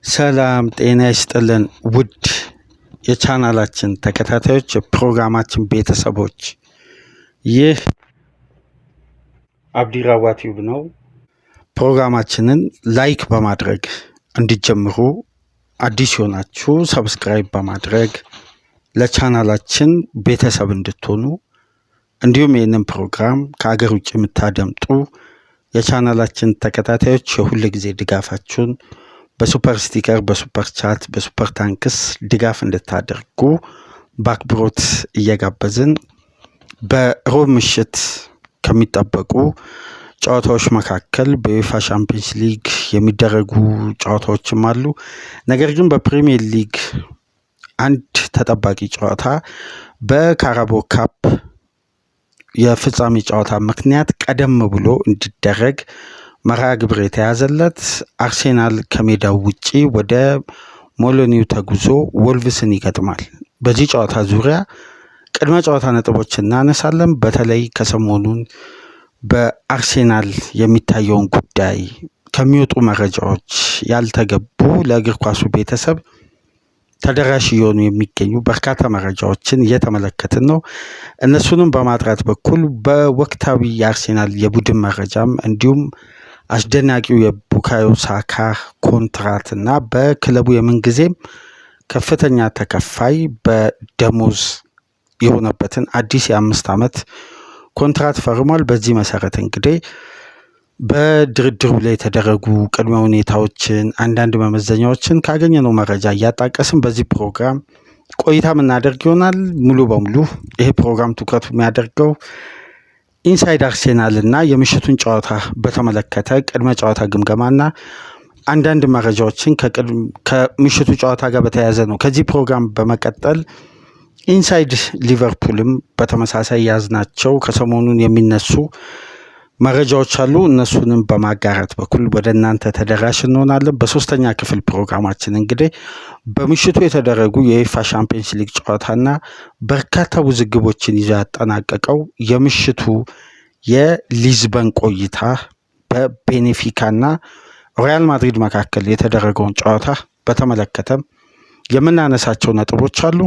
ሰላም ጤና ይስጥልን ውድ የቻናላችን ተከታታዮች የፕሮግራማችን ቤተሰቦች፣ ይህ አብዲራዋ ቲዩብ ነው። ፕሮግራማችንን ላይክ በማድረግ እንዲጀምሩ፣ አዲስ ሆናችሁ ሰብስክራይብ በማድረግ ለቻናላችን ቤተሰብ እንድትሆኑ፣ እንዲሁም ይህንን ፕሮግራም ከሀገር ውጭ የምታደምጡ የቻናላችን ተከታታዮች የሁል ጊዜ ድጋፋችሁን በሱፐር ስቲከር፣ በሱፐር ቻት፣ በሱፐር ታንክስ ድጋፍ እንድታደርጉ በአክብሮት እየጋበዝን በሮብ ምሽት ከሚጠበቁ ጨዋታዎች መካከል በዩኤፋ ሻምፒዮንስ ሊግ የሚደረጉ ጨዋታዎችም አሉ። ነገር ግን በፕሪሚየር ሊግ አንድ ተጠባቂ ጨዋታ በካራባኦ ካፕ የፍጻሜ ጨዋታ ምክንያት ቀደም ብሎ እንዲደረግ መርሃ ግብር የተያዘለት አርሴናል ከሜዳው ውጪ ወደ ሞሎኒው ተጉዞ ወልቭስን ይገጥማል። በዚህ ጨዋታ ዙሪያ ቅድመ ጨዋታ ነጥቦች እናነሳለን። በተለይ ከሰሞኑን በአርሴናል የሚታየውን ጉዳይ ከሚወጡ መረጃዎች ያልተገቡ ለእግር ኳሱ ቤተሰብ ተደራሽ እየሆኑ የሚገኙ በርካታ መረጃዎችን እየተመለከትን ነው። እነሱንም በማጥራት በኩል በወቅታዊ የአርሴናል የቡድን መረጃም እንዲሁም አስደናቂው የቡካዮ ሳካ ኮንትራት እና በክለቡ የምንጊዜም ከፍተኛ ተከፋይ በደሞዝ የሆነበትን አዲስ የ5 ዓመት ኮንትራት ፈርሟል። በዚህ መሰረት እንግዲህ በድርድሩ ላይ የተደረጉ ቅድመ ሁኔታዎችን፣ አንዳንድ መመዘኛዎችን ካገኘነው መረጃ እያጣቀስን በዚህ ፕሮግራም ቆይታ የምናደርግ ይሆናል። ሙሉ በሙሉ ይሄ ፕሮግራም ትኩረቱ የሚያደርገው ኢንሳይድ አርሴናል እና የምሽቱን ጨዋታ በተመለከተ ቅድመ ጨዋታ ግምገማና አንዳንድ መረጃዎችን ከምሽቱ ጨዋታ ጋር በተያያዘ ነው። ከዚህ ፕሮግራም በመቀጠል ኢንሳይድ ሊቨርፑልም በተመሳሳይ ያዝናቸው ከሰሞኑን የሚነሱ መረጃዎች አሉ። እነሱንም በማጋራት በኩል ወደ እናንተ ተደራሽ እንሆናለን። በሶስተኛ ክፍል ፕሮግራማችን እንግዲህ በምሽቱ የተደረጉ የዩኤፋ ሻምፒዮንስ ሊግ ጨዋታና በርካታ ውዝግቦችን ይዞ ያጠናቀቀው የምሽቱ የሊዝበን ቆይታ በቤኔፊካና ሪያል ማድሪድ መካከል የተደረገውን ጨዋታ በተመለከተም የምናነሳቸው ነጥቦች አሉ።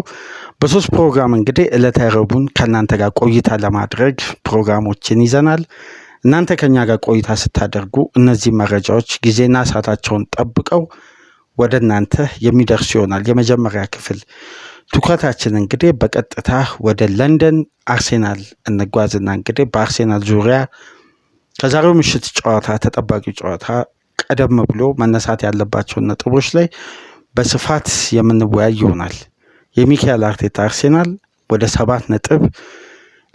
በሶስት ፕሮግራም እንግዲህ ዕለተ ረቡዕን ከእናንተ ጋር ቆይታ ለማድረግ ፕሮግራሞችን ይዘናል። እናንተ ከኛ ጋር ቆይታ ስታደርጉ እነዚህ መረጃዎች ጊዜና ሰዓታቸውን ጠብቀው ወደ እናንተ የሚደርሱ ይሆናል። የመጀመሪያ ክፍል ትኩረታችን እንግዲህ በቀጥታ ወደ ለንደን አርሴናል እንጓዝና እንግዲህ በአርሴናል ዙሪያ ከዛሬው ምሽት ጨዋታ ተጠባቂው ጨዋታ ቀደም ብሎ መነሳት ያለባቸውን ነጥቦች ላይ በስፋት የምንወያይ ይሆናል። የሚካኤል አርቴታ አርሴናል ወደ 7 ነጥብ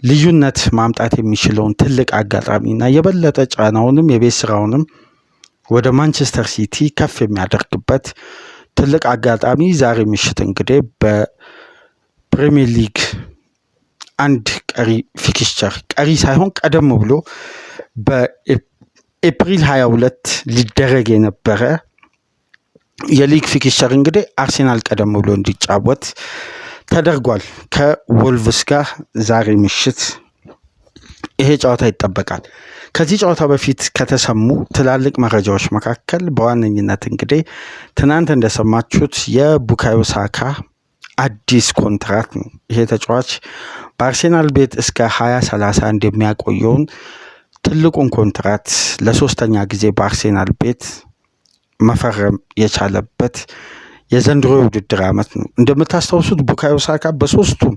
ልዩነት ማምጣት የሚችለውን ትልቅ አጋጣሚና የበለጠ ጫናውንም የቤት ስራውንም ወደ ማንቸስተር ሲቲ ከፍ የሚያደርግበት ትልቅ አጋጣሚ ዛሬ ምሽት እንግዲህ በፕሪሚየር ሊግ አንድ ቀሪ ፊክስቸር ቀሪ ሳይሆን ቀደም ብሎ በኤፕሪል 22 ሊደረግ የነበረ የሊግ ፊክስቸር እንግዲህ አርሴናል ቀደም ብሎ እንዲጫወት ተደርጓል። ከወልቭስ ጋር ዛሬ ምሽት ይሄ ጨዋታ ይጠበቃል። ከዚህ ጨዋታ በፊት ከተሰሙ ትላልቅ መረጃዎች መካከል በዋነኝነት እንግዲህ ትናንት እንደሰማችሁት የቡካዮ ሳካ አዲስ ኮንትራት ነው። ይሄ ተጫዋች በአርሴናል ቤት እስከ 2030 እንደሚያቆየውን ትልቁን ኮንትራት ለሶስተኛ ጊዜ በአርሴናል ቤት መፈረም የቻለበት የዘንድሮ የውድድር ዓመት ነው። እንደምታስታውሱት ቡካዮ ሳካ በሶስቱም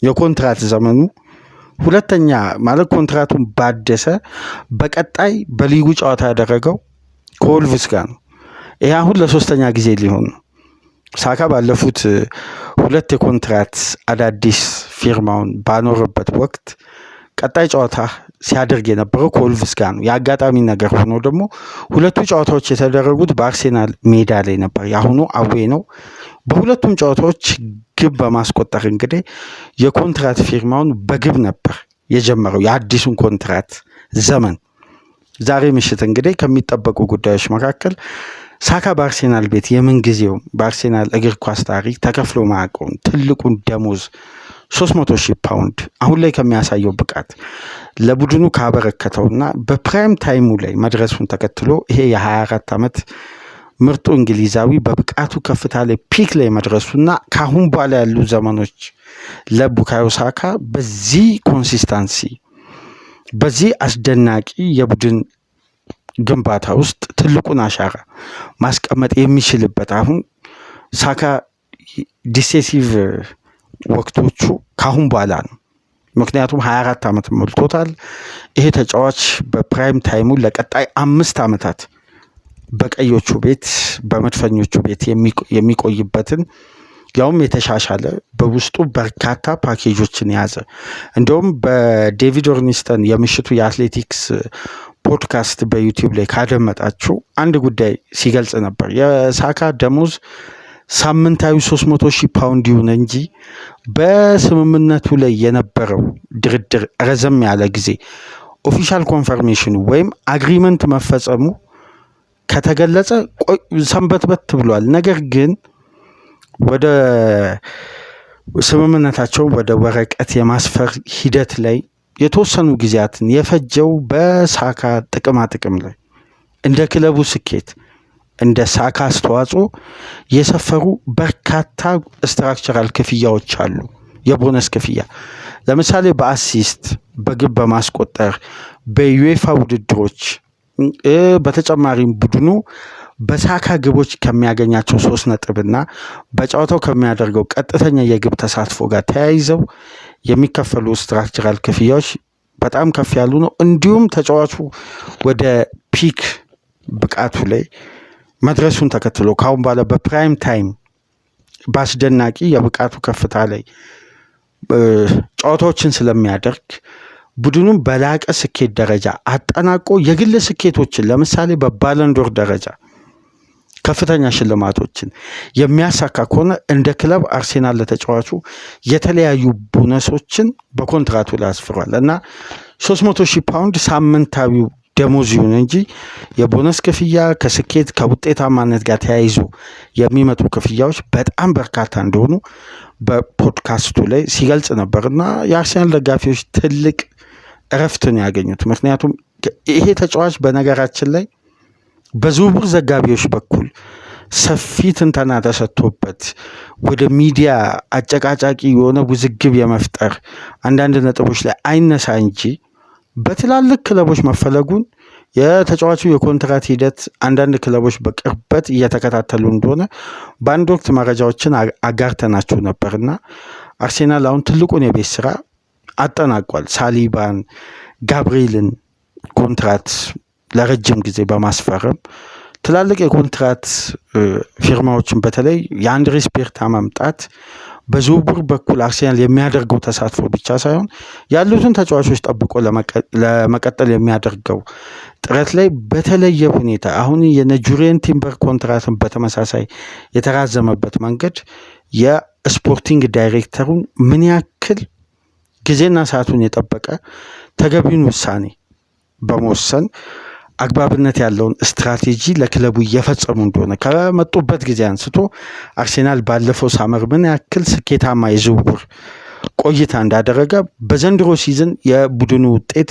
የኮንትራት ዘመኑ ሁለተኛ ማለት ኮንትራቱን ባደሰ በቀጣይ በሊጉ ጨዋታ ያደረገው ከወልቭስ ጋር ነው። ይሄ አሁን ለሶስተኛ ጊዜ ሊሆን ነው። ሳካ ባለፉት 2 የኮንትራት አዳዲስ ፊርማውን ባኖረበት ወቅት ቀጣይ ጨዋታ ሲያደርግ የነበረው ከወልቭስ ጋር ነው። የአጋጣሚ ነገር ሆኖ ደግሞ ሁለቱ ጨዋታዎች የተደረጉት በአርሴናል ሜዳ ላይ ነበር። የአሁኑ አዌ ነው። በሁለቱም ጨዋታዎች ግብ በማስቆጠር እንግዲህ የኮንትራት ፊርማውን በግብ ነበር የጀመረው የአዲሱን ኮንትራት ዘመን። ዛሬ ምሽት እንግዲህ ከሚጠበቁ ጉዳዮች መካከል ሳካ በአርሴናል ቤት የምንጊዜው በአርሴናል እግር ኳስ ታሪክ ተከፍሎ ማያውቀውን ትልቁን ደሞዝ 300,000 ፓውንድ አሁን ላይ ከሚያሳየው ብቃት ለቡድኑ ካበረከተውና በፕራይም ታይሙ ላይ መድረሱን ተከትሎ ይሄ የ24 ዓመት ምርጡ እንግሊዛዊ በብቃቱ ከፍታ ላይ ፒክ ላይ መድረሱና ካሁን በኋላ ያሉ ዘመኖች ለቡካዮ ሳካ በዚህ ኮንሲስታንሲ በዚህ አስደናቂ የቡድን ግንባታ ውስጥ ትልቁን አሻራ ማስቀመጥ የሚችልበት አሁን ሳካ ዲሴሲቭ ወቅቶቹ ካሁን በኋላ ነው። ምክንያቱም 24 ዓመት ሞልቶታል። ይሄ ተጫዋች በፕራይም ታይሙ ለቀጣይ 5 ዓመታት በቀዮቹ ቤት በመድፈኞቹ ቤት የሚቆይበትን ያውም የተሻሻለ በውስጡ በርካታ ፓኬጆችን የያዘ እንደውም በዴቪድ ኦርኒስተን የምሽቱ የአትሌቲክስ ፖድካስት በዩቲዩብ ላይ ካደመጣችሁ አንድ ጉዳይ ሲገልጽ ነበር። የሳካ ደሞዝ ሳምንታዊ 300,000 ፓውንድ ይሁን እንጂ በስምምነቱ ላይ የነበረው ድርድር ረዘም ያለ ጊዜ ኦፊሻል ኮንፈርሜሽኑ ወይም አግሪመንት መፈጸሙ ከተገለጸ ሰንበትበት ብሏል። ነገር ግን ወደ ስምምነታቸው ወደ ወረቀት የማስፈር ሂደት ላይ የተወሰኑ ጊዜያትን የፈጀው በሳካ ጥቅም ላይ እንደ ክለቡ ስኬት እንደ ሳካ አስተዋጽኦ የሰፈሩ በርካታ ስትራክቸራል ክፍያዎች አሉ። የቦነስ ክፍያ ለምሳሌ በአሲስት በግብ በማስቆጠር በዩኤፋ ውድድሮች በተጨማሪም ቡድኑ በሳካ ግቦች ከሚያገኛቸው 3 ነጥብና በጨዋታው ከሚያደርገው ቀጥተኛ የግብ ተሳትፎ ጋር ተያይዘው የሚከፈሉ ስትራክቸራል ክፍያዎች በጣም ከፍ ያሉ ነው። እንዲሁም ተጫዋቹ ወደ ፒክ ብቃቱ ላይ መድረሱን ተከትሎ ካሁን በኋላ በፕራይም ታይም በአስደናቂ የብቃቱ ከፍታ ላይ ጨዋታዎችን ስለሚያደርግ ቡድኑን በላቀ ስኬት ደረጃ አጠናቆ የግል ስኬቶችን ለምሳሌ በባለንዶር ደረጃ ከፍተኛ ሽልማቶችን የሚያሳካ ከሆነ እንደ ክለብ አርሴናል ለተጫዋቹ የተለያዩ ቦነሶችን በኮንትራቱ ላይ አስፍሯል እና 300,000 ፓውንድ ሳምንታዊው ደሞዝ ይሁን እንጂ የቦነስ ክፍያ ከስኬት ከውጤታማነት ጋር ተያይዞ የሚመጡ ክፍያዎች በጣም በርካታ እንደሆኑ በፖድካስቱ ላይ ሲገልጽ ነበርና የአርሴናል ደጋፊዎች ትልቅ እረፍትን ያገኙት። ምክንያቱም ይሄ ተጫዋች በነገራችን ላይ በዝውውር ዘጋቢዎች በኩል ሰፊ ትንተና ተሰጥቶበት ወደ ሚዲያ አጨቃጫቂ የሆነ ውዝግብ የመፍጠር አንዳንድ ነጥቦች ላይ አይነሳ እንጂ በትላልቅ ክለቦች መፈለጉን የተጫዋቹ የኮንትራት ሂደት አንዳንድ ክለቦች በቅርበት እየተከታተሉ እንደሆነ በአንድ ወቅት መረጃዎችን አጋርተናችሁ ነበርና አርሴናል አሁን ትልቁን የቤት ስራ አጠናቋል። ሳሊባን፣ ጋብሪኤልን ኮንትራት ለረጅም ጊዜ በማስፈረም ትላልቅ የኮንትራት ፊርማዎችን በተለይ የአንድሬስ ቤርታ መምጣት በዝውውር በኩል አርሴናል የሚያደርገው ተሳትፎ ብቻ ሳይሆን ያሉትን ተጫዋቾች ጠብቆ ለመቀጠል የሚያደርገው ጥረት ላይ በተለየ ሁኔታ አሁን የጁሪየን ቲምበር ኮንትራትን በተመሳሳይ የተራዘመበት መንገድ የስፖርቲንግ ዳይሬክተሩን ምን ያክል ጊዜና ሰዓቱን የጠበቀ ተገቢውን ውሳኔ በመወሰን አግባብነት ያለውን ስትራቴጂ ለክለቡ እየፈጸሙ እንደሆነ ከመጡበት ጊዜ አንስቶ አርሴናል ባለፈው ሳመር ምን ያክል ስኬታማ የዝውውር ቆይታ እንዳደረገ በዘንድሮ ሲዝን የቡድኑ ውጤት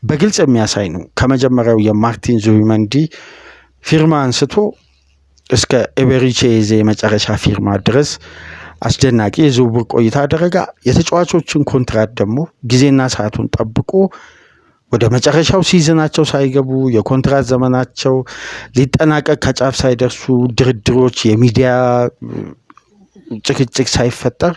በግልጽ የሚያሳይ ነው። ከመጀመሪያው የማርቲን ዙቢመንዲ ፊርማ አንስቶ እስከ ኤቤሪቼዜ የመጨረሻ ፊርማ ድረስ አስደናቂ የዝውውር ቆይታ አደረገ። የተጫዋቾችን ኮንትራት ደግሞ ጊዜና ሰዓቱን ጠብቆ ወደ መጨረሻው ሲዝናቸው ሳይገቡ የኮንትራት ዘመናቸው ሊጠናቀቅ ከጫፍ ሳይደርሱ ድርድሮች፣ የሚዲያ ጭቅጭቅ ሳይፈጠር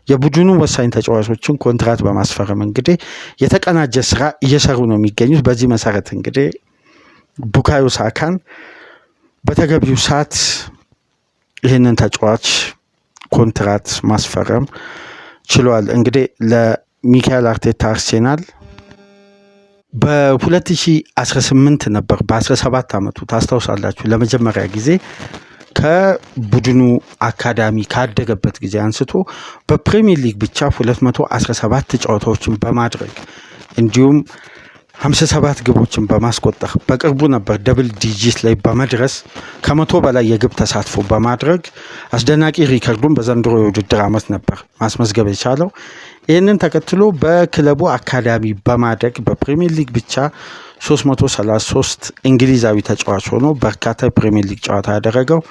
የቡድኑ ወሳኝ ተጫዋቾችን ኮንትራት በማስፈረም እንግዲህ የተቀናጀ ስራ እየሰሩ ነው የሚገኙት። በዚህ መሰረት እንግዲህ ቡካዮ ሳካን በተገቢው ሰዓት ይህንን ተጫዋች ኮንትራት ማስፈረም ችሏል። እንግዲህ ለሚካኤል አርቴታ አርሴናል በ2018 ነበር በ17 ዓመቱ ታስታውሳላችሁ ለመጀመሪያ ጊዜ ከቡድኑ አካዳሚ ካደገበት ጊዜ አንስቶ በፕሪሚየር ሊግ ብቻ 217 ጨዋታዎችን በማድረግ እንዲሁም 57 ግቦችን በማስቆጠር በቅርቡ ነበር ደብል ዲጂት ላይ በመድረስ ከመቶ በላይ የግብ ተሳትፎ በማድረግ አስደናቂ ሪከርዱን በዘንድሮ የውድድር ዓመት ነበር ማስመዝገብ የቻለው። ይህንን ተከትሎ በክለቡ አካዳሚ በማደግ በፕሪሚየር ሊግ ብቻ 333 እንግሊዛዊ ተጫዋች ሆኖ በርካታ የፕሪሚየር ሊግ ጨዋታ ያደረገው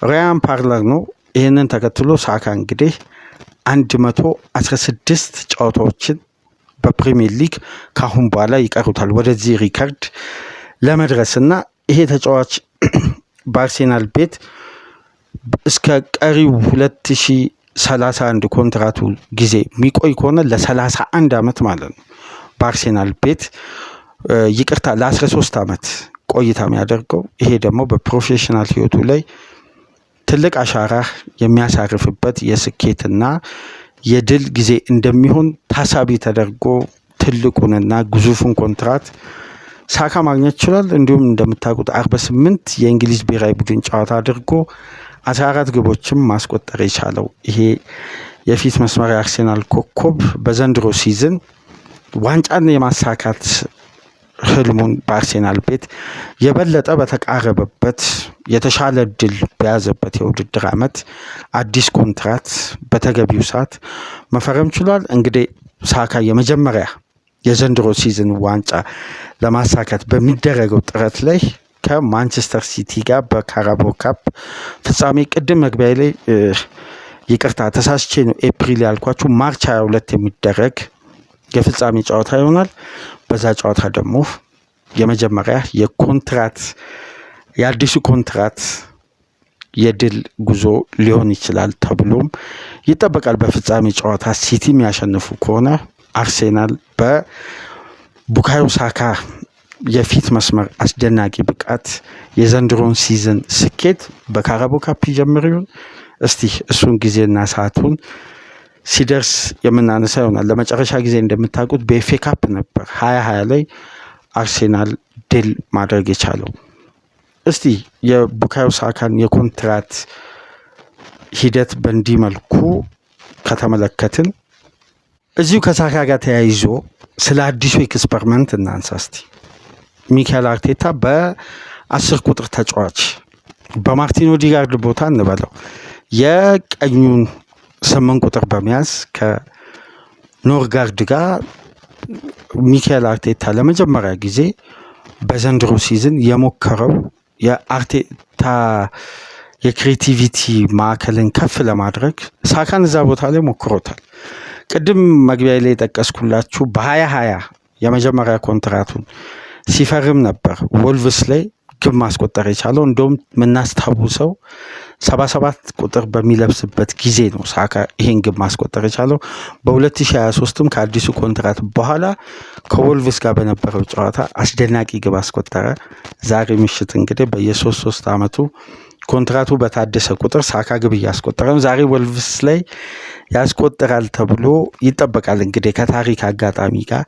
ራያን ፓርለር ነው። ይህንን ተከትሎ ሳካ እንግዲህ 116 ጨዋታዎችን በፕሪሚየር ሊግ ካሁን በኋላ ይቀሩታል ወደዚህ ሪከርድ ለመድረስና ይሄ ተጫዋች በአርሴናል ቤት እስከ ቀሪው 2031 ኮንትራቱ ጊዜ የሚቆይ ከሆነ ለ31 ዓመት ማለት ነው በአርሴናል ቤት ይቅርታ ለ13 ዓመት ቆይታ የሚያደርገው። ይሄ ደግሞ በፕሮፌሽናል ህይወቱ ላይ ትልቅ አሻራ የሚያሳርፍበት የስኬትና የድል ጊዜ እንደሚሆን ታሳቢ ተደርጎ ትልቁንና ግዙፉን ኮንትራት ሳካ ማግኘት ይችላል። እንዲሁም እንደምታውቁት 48 የእንግሊዝ ብሔራዊ ቡድን ጨዋታ አድርጎ 14 ግቦችም ማስቆጠር የቻለው ይሄ የፊት መስመር አርሴናል ኮከብ በዘንድሮ ሲዝን ዋንጫን የማሳካት ህልሙን በአርሴናል ቤት የበለጠ በተቃረበበት የተሻለ ድል በያዘበት የውድድር ዓመት አዲስ ኮንትራት በተገቢው ሰዓት መፈረም ችሏል። እንግዲህ ሳካ የመጀመሪያ የዘንድሮ ሲዝን ዋንጫ ለማሳካት በሚደረገው ጥረት ላይ ከማንቸስተር ሲቲ ጋር በካራባኦ ካፕ ፍጻሜ ቅድም መግቢያ ላይ ይቅርታ ተሳስቼ ነው ኤፕሪል ያልኳችሁ ማርች 22 የሚደረግ የፍጻሜ ጨዋታ ይሆናል። በዛ ጨዋታ ደግሞ የመጀመሪያ የኮንትራት የአዲሱ ኮንትራት የድል ጉዞ ሊሆን ይችላል ተብሎም ይጠበቃል። በፍጻሜ ጨዋታ ሲቲ የሚያሸንፉ ከሆነ አርሴናል በቡካዮ ሳካ የፊት መስመር አስደናቂ ብቃት የዘንድሮን ሲዝን ስኬት በካራባኦ ካፕ ይጀምር ይሆን? እስቲ እሱን ጊዜና ሰዓቱን ሲደርስ የምናነሳ ይሆናል። ለመጨረሻ ጊዜ እንደምታውቁት በኤፍኤ ካፕ ነበር 2020 ላይ አርሴናል ድል ማድረግ የቻለው። እስቲ የቡካዮ ሳካን የኮንትራት ሂደት በእንዲህ መልኩ ከተመለከትን እዚሁ ከሳካ ጋር ተያይዞ ስለ አዲሱ ኤክስፐሪመንት እናንሳ እስቲ። ሚካኤል አርቴታ በ10 ቁጥር ተጫዋች በማርቲን ኦዴጋርድ ቦታ እንበለው የቀኙን 8 ቁጥር በመያዝ ከኖርጋርድ ጋር ሚካኤል አርቴታ ለመጀመሪያ ጊዜ በዘንድሮ ሲዝን የሞከረው የአርቴታ የክሬቲቪቲ ማዕከልን ከፍ ለማድረግ ሳካን እዛ ቦታ ላይ ሞክሮታል። ቅድም መግቢያ ላይ የጠቀስኩላችሁ በ2020 የመጀመሪያ ኮንትራቱን ሲፈርም ነበር ወልቭስ ላይ ግብ ማስቆጠር የቻለው። እንደውም የምናስታውሰው 77 ቁጥር በሚለብስበት ጊዜ ነው ሳካ ይሄን ግብ ማስቆጠር የቻለው። በ2023ም ከአዲሱ ኮንትራት በኋላ ከወልቭስ ጋር በነበረው ጨዋታ አስደናቂ ግብ አስቆጠረ። ዛሬ ምሽት እንግዲህ በየ3 ዓመቱ ኮንትራቱ በታደሰ ቁጥር ሳካ ግብ እያስቆጠረ ነው። ዛሬ ወልቭስ ላይ ያስቆጥራል ተብሎ ይጠበቃል። እንግዲህ ከታሪክ አጋጣሚ ጋር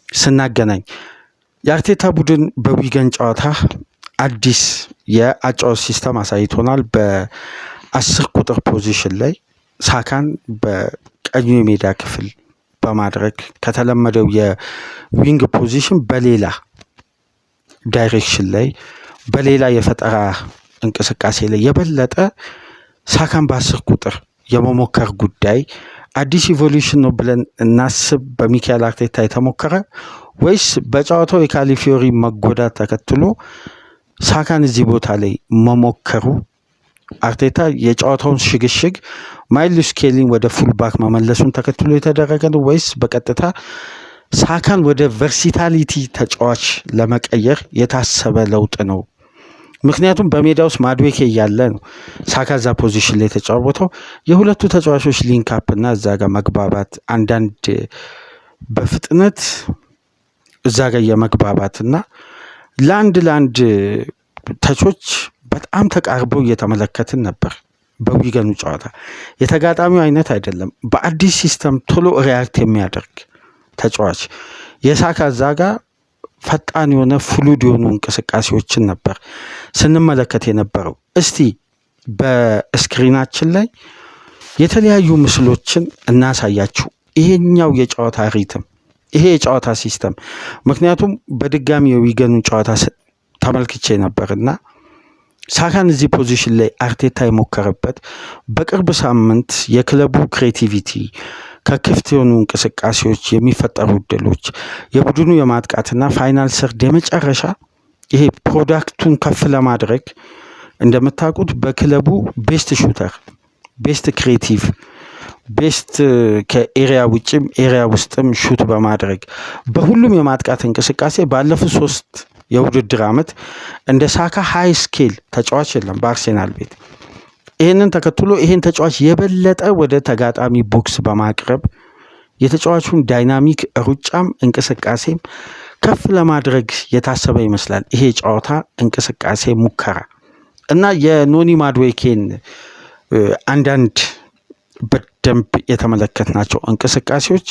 ስናገናኝ የአርቴታ ቡድን በዊገን ጨዋታ አዲስ የአጫወት ሲስተም አሳይቶናል። በ10 ቁጥር ፖዚሽን ላይ ሳካን በቀኙ የሜዳ ክፍል በማድረግ ከተለመደው የዊንግ ፖዚሽን በሌላ ዳይሬክሽን ላይ በሌላ የፈጠራ እንቅስቃሴ ላይ የበለጠ ሳካን በ10 ቁጥር የመሞከር ጉዳይ አዲስ ኢቮሉሽን ነው ብለን እናስብ። በሚካኤል አርቴታ የተሞከረ ወይስ በጨዋታው የካሊፊዮሪ መጎዳት ተከትሎ ሳካን እዚህ ቦታ ላይ መሞከሩ አርቴታ የጨዋታውን ሽግሽግ ማይልስ ስኬሊን ወደ ፉልባክ መመለሱን ተከትሎ የተደረገ ነው ወይስ በቀጥታ ሳካን ወደ ቨርሲታሊቲ ተጫዋች ለመቀየር የታሰበ ለውጥ ነው? ምክንያቱም በሜዳ ውስጥ ማድዌኬ እያለ ነው ሳካ እዛ ፖዚሽን ላይ የተጫወተው። የሁለቱ ተጫዋቾች ሊንክ አፕ እና እዛ ጋር መግባባት አንዳንድ በፍጥነት እዛ ጋር የመግባባትና ለአንድ ተቾች በጣም ተቃርበው እየተመለከትን ነበር። በዊገኑ ጨዋታ የተጋጣሚው አይነት አይደለም። በአዲስ ሲስተም ቶሎ ሪያክት የሚያደርግ ተጫዋች የሳካ እዛ ጋር ፈጣን የሆነ ፍሉድ የሆኑ እንቅስቃሴዎችን ነበር ስንመለከት የነበረው። እስቲ በስክሪናችን ላይ የተለያዩ ምስሎችን እናሳያችሁ። ይሄኛው የጨዋታ ሪትም ይሄ የጨዋታ ሲስተም። ምክንያቱም በድጋሚ የዊገኑን ጨዋታ ተመልክቼ ነበርና ሳካን እዚህ ፖዚሽን ላይ አርቴታ የሞከረበት በቅርብ ሳምንት የክለቡ ክሬቲቪቲ ከክፍት የሆኑ እንቅስቃሴዎች የሚፈጠሩ እድሎች የቡድኑ የማጥቃትና ፋይናል ሰርድ የመጨረሻ ይሄ ፕሮዳክቱን ከፍ ለማድረግ እንደምታውቁት በክለቡ ቤስት ሹተር፣ ቤስት ክሬቲቭ፣ ቤስት ከኤሪያ ውጭም ኤሪያ ውስጥም ሹት በማድረግ በሁሉም የማጥቃት እንቅስቃሴ ባለፉት 3 የውድድር ዓመት እንደ ሳካ ሃይ ስኬል ተጫዋች የለም በአርሴናል ቤት። ይህንን ተከትሎ ይህን ተጫዋች የበለጠ ወደ ተጋጣሚ ቦክስ በማቅረብ የተጫዋቹን ዳይናሚክ ሩጫም እንቅስቃሴም ከፍ ለማድረግ የታሰበ ይመስላል ይሄ ጨዋታ እንቅስቃሴ ሙከራ እና የኖኒ ማድዌኬን አንዳንድ በደንብ የተመለከትናቸው እንቅስቃሴዎች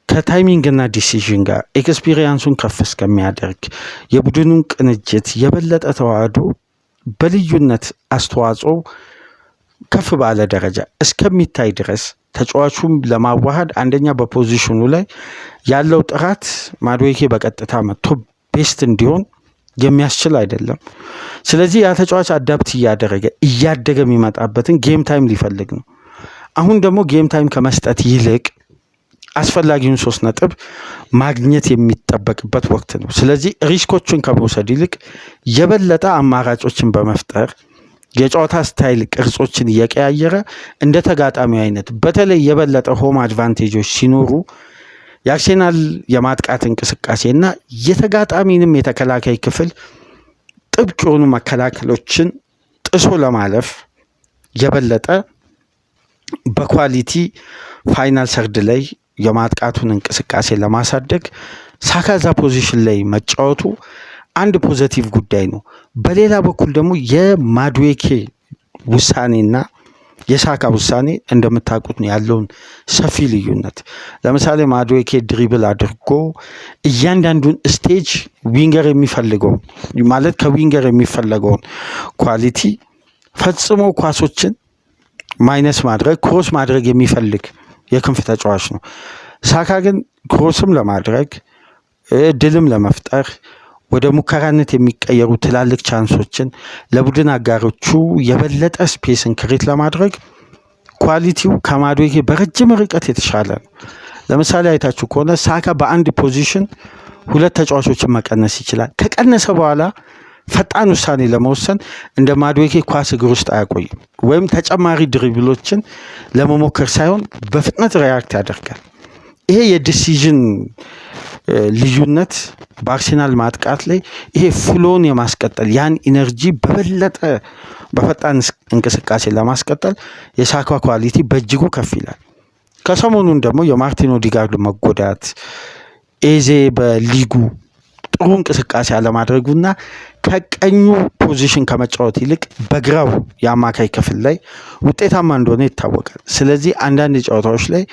ከታይሚንግና ዲሲዥን ጋር ኤክስፒሪየንሱን ከፍ እስከሚያደርግ የቡድኑን ቅንጅት የበለጠ ተዋህዶ በልዩነት አስተዋጽኦ ከፍ ባለ ደረጃ እስከሚታይ ድረስ ተጫዋቹም ለማዋሃድ አንደኛ በፖዚሽኑ ላይ ያለው ጥራት ማድዌኬ በቀጥታ መጥቶ ቤስት እንዲሆን የሚያስችል አይደለም። ስለዚህ ያ ተጫዋች አዳፕት እያደገ የሚመጣበትን ጌም ታይም ሊፈልግ ነው። አሁን ደግሞ ጌም ታይም ከመስጠት ይልቅ አስፈላጊውን 3 ነጥብ ማግኘት የሚጠበቅበት ወቅት ነው። ስለዚህ ሪስኮችን ከመውሰድ ይልቅ የበለጠ አማራጮችን በመፍጠር የጨዋታ ስታይል ቅርጾችን እየቀያየረ እንደ ተጋጣሚው አይነት በተለይ የበለጠ ሆም አድቫንቴጆች ሲኖሩ የአርሴናል የማጥቃት እንቅስቃሴና የተጋጣሚንም የተከላካይ ክፍል ጥብቅ የሆኑ መከላከሎችን ጥሶ ለማለፍ የበለጠ በኳሊቲ ፋይናል ሰርድ ላይ የማጥቃቱን እንቅስቃሴ ለማሳደግ ሳካዛ ፖዚሽን ላይ መጫወቱ አንድ ፖዚቲቭ ጉዳይ ነው። በሌላ በኩል ደግሞ የማድዌኬ ውሳኔና የሳካ ውሳኔ እንደምታውቁት ነው ያለውን ሰፊ ልዩነት። ለምሳሌ ማድዌኬ ድሪብል አድርጎ እያንዳንዱን ስቴጅ ዊንገር የሚፈልገው ማለት ከዊንገር የሚፈለገውን ኳሊቲ ፈጽሞ ኳሶችን ማይነስ ማድረግ ክሮስ ማድረግ የሚፈልግ የክንፍ ተጫዋች ነው። ሳካ ግን ክሮስም ለማድረግ ድልም ለመፍጠር ወደ ሙከራነት የሚቀየሩ ትላልቅ ቻንሶችን ለቡድን አጋሮቹ የበለጠ ስፔስን ክሬት ለማድረግ ኳሊቲው ከማድዌኬ በረጅም ርቀት የተሻለ ነው። ለምሳሌ አይታችሁ ከሆነ ሳካ በአንድ ፖዚሽን 2 ተጫዋቾችን መቀነስ ይችላል። ከቀነሰ በኋላ ፈጣን ውሳኔ ለመወሰን እንደ ማድዌኬ ኳስ እግር ውስጥ አያቆይም፣ ወይም ተጨማሪ ድሪብሎችን ለመሞከር ሳይሆን በፍጥነት ሪያክት ያደርጋል። ይሄ የዲሲዥን ልዩነት በአርሴናል ማጥቃት ላይ ይሄ ፍሎን የማስቀጠል ያን ኢነርጂ በበለጠ በፈጣን እንቅስቃሴ ለማስቀጠል የሳካ ኳሊቲ በእጅጉ ከፍ ይላል። ከሰሞኑን ደግሞ የማርቲን ኦዲጋርድ መጎዳት ኤዜ በሊጉ ጥሩ እንቅስቃሴ አለማድረጉና ከቀኙ ፖዚሽን ከመጫወት ይልቅ በግራው የአማካይ ክፍል ላይ ውጤታማ እንደሆነ ይታወቃል። ስለዚህ አንዳንድ ጨዋታዎች ላይ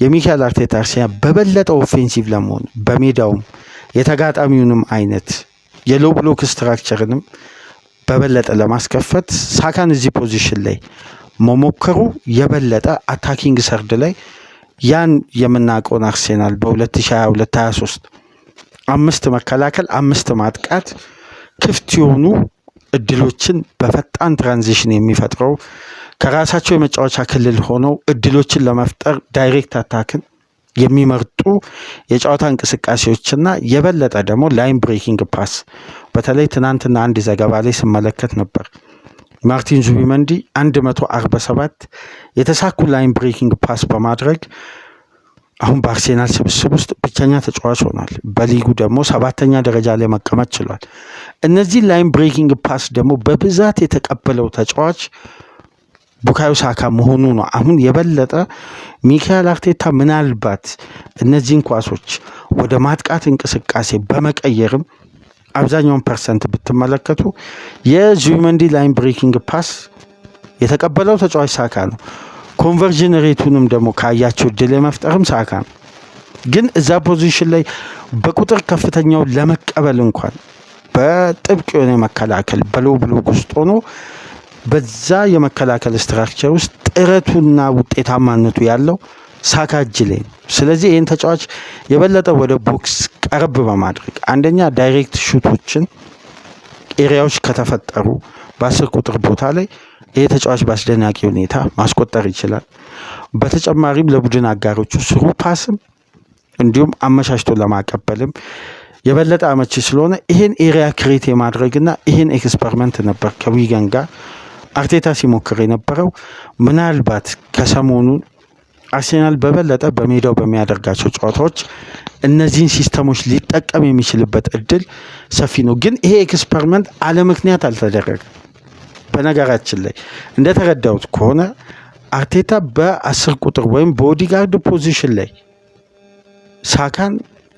የሚካኤል አርቴታ አርሴናል በበለጠ ኦፌንሲቭ ለመሆን በሜዳውም የተጋጣሚውንም አይነት የሎው ብሎክ ስትራክቸርንም በበለጠ ለማስከፈት ሳካን እዚህ ፖዚሽን ላይ መሞከሩ የበለጠ አታኪንግ ሰርድ ላይ ያን የምናውቀውን አርሴናል በ2022-23 5 መከላከል 5 ማጥቃት ክፍት የሆኑ እድሎችን በፈጣን ትራንዚሽን የሚፈጥረው ከራሳቸው የመጫወቻ ክልል ሆነው እድሎችን ለመፍጠር ዳይሬክት አታክን የሚመርጡ የጨዋታ እንቅስቃሴዎችና የበለጠ ደግሞ ላይን ብሬኪንግ ፓስ በተለይ ትናንትና አንድ ዘገባ ላይ ስመለከት ነበር ማርቲን ዙቢመንዲ 147 የተሳኩ ላይን ብሬኪንግ ፓስ በማድረግ አሁን በአርሴናል ስብስብ ውስጥ ብቸኛ ተጫዋች ሆኗል። በሊጉ ደግሞ 7ኛ ደረጃ ላይ መቀመጥ ችሏል። እነዚህ ላይን ብሬኪንግ ፓስ ደግሞ በብዛት የተቀበለው ተጫዋች ቡካዮ ሳካ መሆኑ ነው። አሁን የበለጠ ሚካኤል አርቴታ ምናልባት እነዚህን ኳሶች ወደ ማጥቃት እንቅስቃሴ በመቀየርም አብዛኛውን ፐርሰንት ብትመለከቱ የዙቢመንዲ ላይን ብሬኪንግ ፓስ የተቀበለው ተጫዋች ሳካ ነው። ኮንቨርዥን ሬቱንም ደግሞ ካያቸው ድል የመፍጠርም ሳካ ነው። ግን እዛ ፖዚሽን ላይ በቁጥር ከፍተኛው ለመቀበል እንኳን በጥብቅ የሆነ መከላከል በሎው ብሎክ ውስጥ ሆኖ በዛ የመከላከል ስትራክቸር ውስጥ ጥረቱና ውጤታማነቱ ያለው ሳካ እጅ ላይ ነው። ስለዚህ ይህን ተጫዋች የበለጠ ወደ ቦክስ ቀረብ በማድረግ አንደኛ ዳይሬክት ሹቶችን ኤሪያዎች ከተፈጠሩ በ10 ቁጥር ቦታ ላይ ይህ ተጫዋች በአስደናቂ ሁኔታ ማስቆጠር ይችላል። በተጨማሪም ለቡድን አጋሮቹ ስሩ ፓስም እንዲሁም አመቻችቶ ለማቀበልም የበለጠ አመቺ ስለሆነ ይህን ኤሪያ ክሬት የማድረግና ይህን ኤክስፐሪመንት ነበር ከዊገን ጋር አርቴታ ሲሞክር የነበረው። ምናልባት ከሰሞኑን አርሴናል በበለጠ በሜዳው በሚያደርጋቸው ጨዋታዎች እነዚህን ሲስተሞች ሊጠቀም የሚችልበት እድል ሰፊ ነው። ግን ይሄ ኤክስፐሪመንት አለ ምክንያት አልተደረገም። በነገራችን ላይ እንደተረዳሁት ከሆነ አርቴታ በ10 ቁጥር ወይም በኦዲጋርድ ፖዚሽን ላይ ሳካን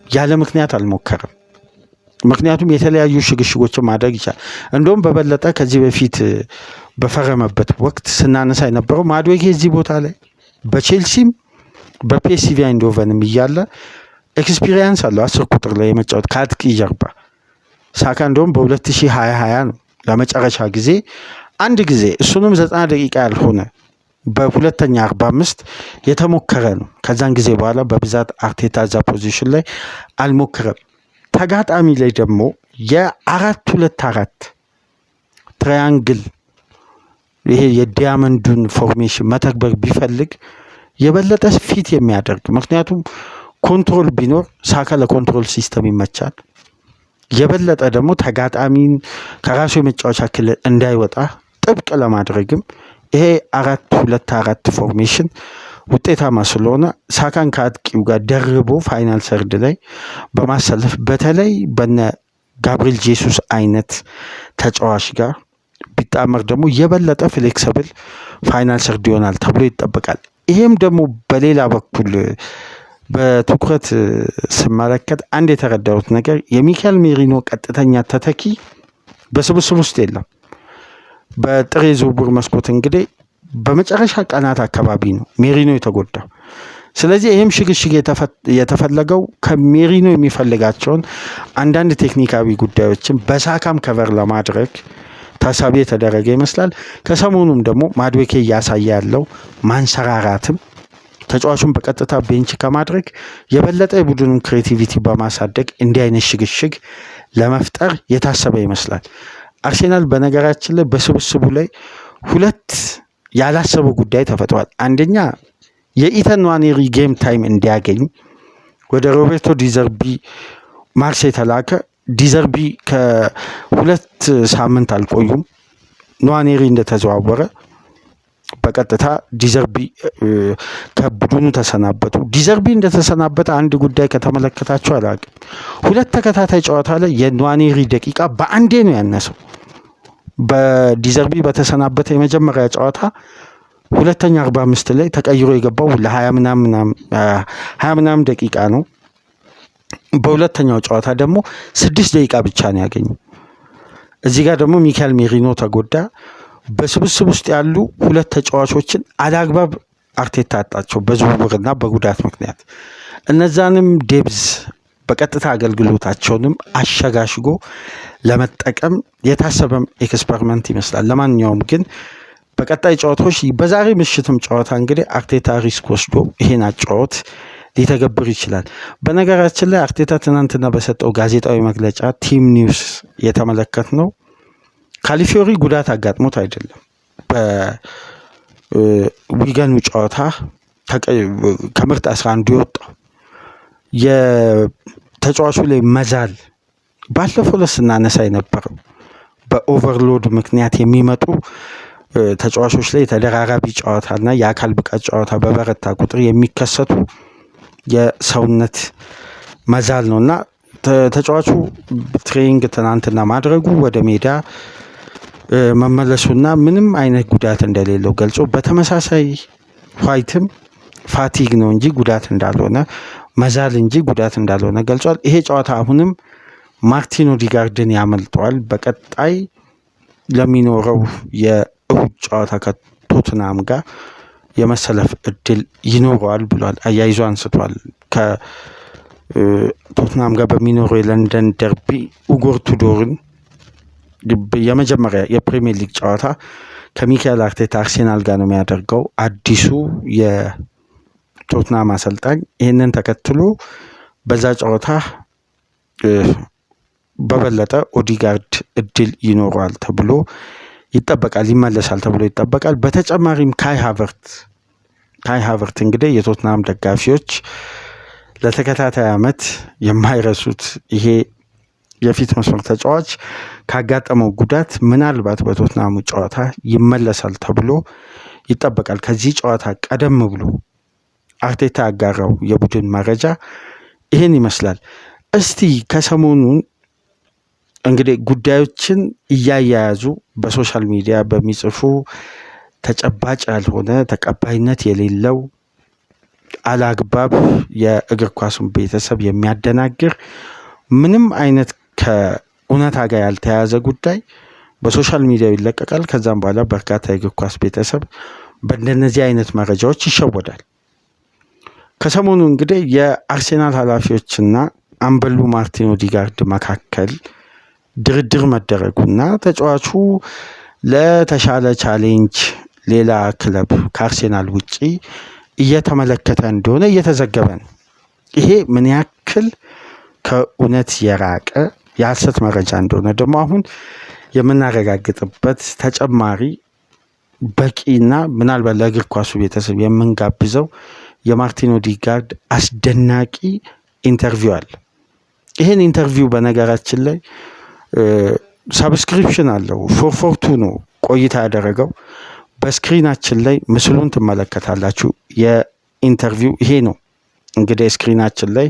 ያለ ምክንያት አልሞከረም። ምክንያቱም የተለያዩ ሽግሽጎችን ማድረግ ይቻላል። እንደውም በበለጠ ከዚህ በፊት በፈረመበት ወቅት ስናነሳ የነበረው ማድዌኬ እዚህ ቦታ ላይ በቼልሲም በፒኤስቪ አይንዶቨንም እያለ ኤክስፒሪየንስ አለው 10 ቁጥር ላይ የመጫወት ከአጥቂ ጀርባ። ሳካ እንደውም በ2020 ነው ለመጨረሻ ጊዜ አንድ ጊዜ እሱንም 90 ደቂቃ ያልሆነ በሁለተኛ 45 የተሞከረ ነው። ከዛን ጊዜ በኋላ በብዛት አርቴታ እዛ ፖዚሽን ላይ አልሞከረም። ተጋጣሚ ላይ ደግሞ የ4-2-4 ትራያንግል ይሄ የዲያመንዱን ፎርሜሽን መተግበር ቢፈልግ የበለጠ ፊት የሚያደርግ ምክንያቱም ኮንትሮል ቢኖር ሳካ ለኮንትሮል ሲስተም ይመቻል። የበለጠ ደግሞ ተጋጣሚን ከራሱ የመጫወቻ ክልል እንዳይወጣ ጥብቅ ለማድረግም ይሄ 4-2-4 ፎርሜሽን ውጤታማ ስለሆነ ሳካን ከአጥቂው ጋር ደርቦ ፋይናል ሰርድ ላይ በማሰለፍ በተለይ በነ ጋብሪኤል ጄሱስ አይነት ተጫዋች ጋር ቢጣመር ደግሞ የበለጠ ፍሌክሲብል ፋይናል ሰርድ ይሆናል ተብሎ ይጠበቃል። ይሄም ደግሞ በሌላ በኩል በትኩረት ስመለከት አንድ የተረዳሁት ነገር የሚካኤል ሜሪኖ ቀጥተኛ ተተኪ በስብስብ ውስጥ የለም። በጥሬ ዝውውር መስኮት እንግዲህ በመጨረሻ ቀናት አካባቢ ነው ሜሪኖ የተጎዳው። ስለዚህ ይህም ሽግሽግ የተፈለገው ከሜሪኖ የሚፈልጋቸውን አንዳንድ ቴክኒካዊ ጉዳዮችን በሳካም ከቨር ለማድረግ ታሳቢ የተደረገ ይመስላል። ከሰሞኑም ደግሞ ማድዌኬ እያሳየ ያለው ማንሰራራትም ተጫዋቹን በቀጥታ ቤንች ከማድረግ የበለጠ የቡድኑን ክሬቲቪቲ በማሳደግ እንዲህ አይነት ሽግሽግ ለመፍጠር የታሰበ ይመስላል። አርሴናል በነገራችን ላይ በስብስቡ ላይ ሁለት ያላሰበው ጉዳይ ተፈጥሯል። አንደኛ የኢተን ንዋኔሪ ጌም ታይም እንዲያገኝ ወደ ሮቤርቶ ዲዘርቢ ማርሴይ ተላከ። ዲዘርቢ ከ2 ሳምንት አልቆዩም ንዋኔሪ እንደተዘዋወረ በቀጥታ ዲዘርቢ ከቡድኑ ተሰናበቱ። ዲዘርቢ እንደተሰናበተ አንድ ጉዳይ ከተመለከታችሁ አላውቅም፣ 2 ተከታታይ ጨዋታ ላይ የንዋኔሪ ደቂቃ በአንዴ ነው ያነሰው። በዲዘርቢ በተሰናበተ የመጀመሪያ ጨዋታ ሁለተኛ 45 ላይ ተቀይሮ የገባው ለ20 ምናምን ደቂቃ ነው። በሁለተኛው ጨዋታ ደግሞ 6 ደቂቃ ብቻ ነው ያገኘው። እዚህ ጋር ደግሞ ሚካኤል ሜሪኖ ተጎዳ። በስብስብ ውስጥ ያሉ 2 ተጫዋቾችን አላግባብ አርቴታ አጣቸው በዝውውርና በጉዳት ምክንያት። እነዛንም ዴብዝ በቀጥታ አገልግሎታቸውንም አሸጋሽጎ ለመጠቀም የታሰበም ኤክስፐሪመንት ይመስላል። ለማንኛውም ግን በቀጣይ ጨዋታዎች በዛሬ ምሽትም ጨዋታ እንግዲህ አርቴታ ሪስክ ወስዶ ይሄን አጫወት ሊተገብር ይችላል። በነገራችን ላይ አርቴታ ትናንትና በሰጠው ጋዜጣዊ መግለጫ ቲም ኒውስ የተመለከት ነው ካሊፊዮሪ ጉዳት አጋጥሞት አይደለም። በዊገኑ ጨዋታ ከምርጥ 11 የወጣው የተጫዋቹ ላይ መዛል ባለፈው ለስናነሳ የነበረው በኦቨርሎድ ምክንያት የሚመጡ ተጫዋቾች ላይ ተደራራቢ ጨዋታና የአካል ብቃት ጨዋታ በበረታ ቁጥር የሚከሰቱ የሰውነት መዛል ነውና ተጫዋቹ ትሬኒንግ ትናንትና ማድረጉ ወደ ሜዳ መመለሱና ምንም አይነት ጉዳት እንደሌለው ገልጾ በተመሳሳይ ዋይትም ፋቲግ ነው እንጂ ጉዳት እንዳልሆነ መዛል እንጂ ጉዳት እንዳልሆነ ገልጿል። ይሄ ጨዋታ አሁንም ማርቲን ኦዲጋርድን ያመልጠዋል። በቀጣይ ለሚኖረው የእሁድ ጨዋታ ከቶትናም ጋር የመሰለፍ እድል ይኖረዋል ብሏል። አያይዞ አንስቷል። ከቶትናም ጋር በሚኖረው የለንደን ደርቢ ኡጎር ቱዶርን የመጀመሪያ የፕሪሚየር ሊግ ጨዋታ ከሚካኤል አርቴታ አርሴናል ጋር ነው የሚያደርገው። አዲሱ የቶትናም አሰልጣኝ ይህንን ተከትሎ በዛ ጨዋታ በበለጠ ኦዲጋርድ እድል ይኖረዋል ተብሎ ይጠበቃል፣ ይመለሳል ተብሎ ይጠበቃል። በተጨማሪም ካይ ሃቨርት እንግዲህ የቶትናም ደጋፊዎች ለተከታታይ ዓመት የማይረሱት ይሄ የፊት መስመር ተጫዋች ካጋጠመው ጉዳት ምናልባት በቶትናሙ ጨዋታ ይመለሳል ተብሎ ይጠበቃል። ከዚህ ጨዋታ ቀደም ብሎ አርቴታ ያጋራው የቡድን መረጃ ይህን ይመስላል። እስቲ ከሰሞኑን እንግዲህ ጉዳዮችን እያያያዙ በሶሻል ሚዲያ በሚጽፉ ተጨባጭ ያልሆነ ተቀባይነት የሌለው አላግባብ የእግር ኳሱን ቤተሰብ የሚያደናግር ምንም አይነት ከእውነታ ጋር ያልተያያዘ ጉዳይ በሶሻል ሚዲያው ይለቀቃል። ከዛም በኋላ በርካታ የእግር ኳስ ቤተሰብ በእንደነዚህ አይነት መረጃዎች ይሸወዳል። ከሰሞኑ እንግዲህ የአርሴናል ኃላፊዎችና አምበሉ ማርቲን ኦዲጋርድ መካከል ድርድር መደረጉና ተጫዋቹ ለተሻለ ቻሌንጅ ሌላ ክለብ ከአርሴናል ውጪ እየተመለከተ እንደሆነ እየተዘገበ ነው። ይሄ ምን ያክል ከእውነት የራቀ የሐሰት መረጃ እንደሆነ ደግሞ አሁን የምናረጋግጥበት ተጨማሪ በቂና ምናልባት ለእግር ኳሱ ቤተሰብ የምንጋብዘው የማርቲን ኦዲጋርድ አስደናቂ ኢንተርቪው አለ። ይህን ኢንተርቪው በነገራችን ላይ ሰብስክሪፕሽን አለው። 442 ነው ቆይታ ያደረገው። በስክሪናችን ላይ ምስሉን ትመለከታላችሁ። የኢንተርቪው ይሄ ነው እንግዲህ ስክሪናችን ላይ